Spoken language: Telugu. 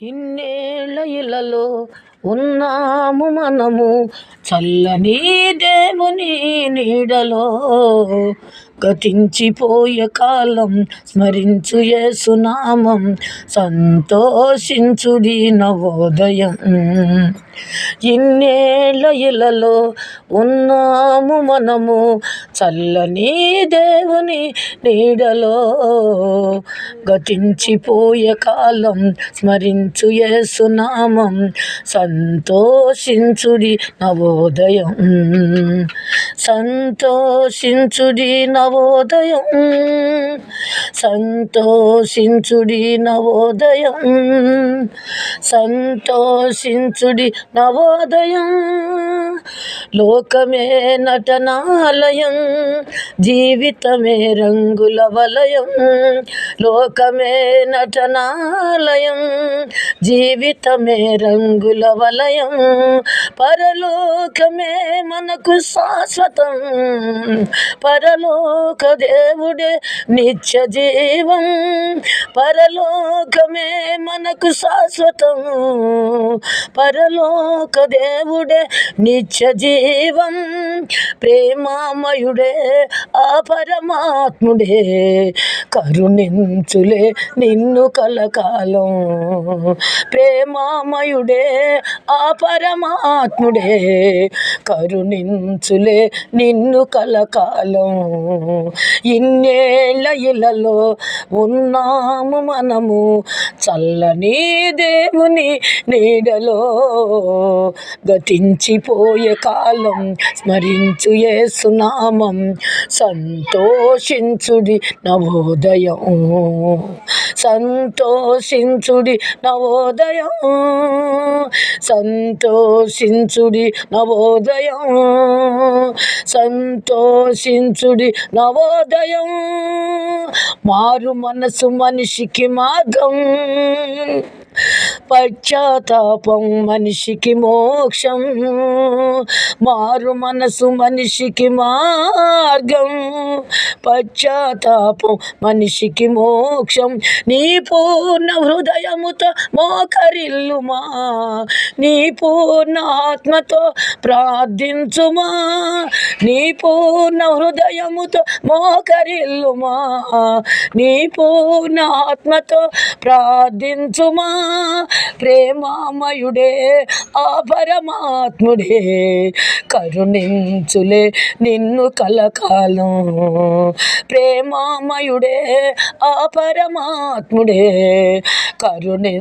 ఇన్నేళ్ళ ఇలలో ఉన్నాము మనము చల్లని దేవుని నీడలో. గతించిపోయే కాలం స్మరించు యేసునామం, సంతోషించుడి నవోదయం. ఇన్నేళ్ళ ఇలలో ఉన్నాము మనము చల్లని దేవుని నీడలో. గతించిపోయే కాలం స్మరించు యేసునామం, సంతోషించుడి నవోదయం. సంతోషించుడి నవోదయం, సంతోషించుడి నవోదయం, సంతోషించుడి నవోదయం. లోకమే నటనాలయం, జీవితమే రంగుల వలయం. లోకమే నటనాలయం, జీవితమే రంగుల వలయం. పరలోకమే మనకు శాశ్వతం, పరలోక దేవుడే నిత్య జీవం. పరలోకమే మనకు శాశ్వతం, పరలోక దేవుడే నిత్య జీవం. ప్రేమామయుడే ఆ పరమాత్ముడే, కరుణించులే నిన్ను కలకాలం. ప్రేమామయుడే ఆ పరమాత్ముడే, కరుణించులే నిన్ను కలకాలం. ఇన్నేళ్ళ ఇలలో ఉన్నాము మనము చల్లని దేవుని నీడలో. గతించిపోయే కాలం స్మరించు యేసునామం, సంతోషించుడి నవోదయం. సంతోషించుడి నవోదయం, సంతోషించుడి నవోదయం, సంతోషించుడి నవోదయం. మారు మనసు మనిషికి మార్గం, పశ్చాత్తాపం మనిషికి మోక్షం. మారు మనసు మనిషికి మార్గం, పశ్చాత్తాపం మనిషికి మోక్షం. నీ పూర్ణ హృదయముతో మోకరిల్లుమా, నీ పూర్ణ ఆత్మతో ప్రార్థించుమా. నీ పూర్ణ హృదయముతో మోకరిల్లుమా, నీ పూర్ణ ఆత్మతో ప్రార్థించుమా. ప్రేమామయుడే ఆ పరమాత్ముడే, కరుణించులే నిన్ను కలకాలం. ప్రేమామయుడే ఆ పరమాత్ముడే, కరుణి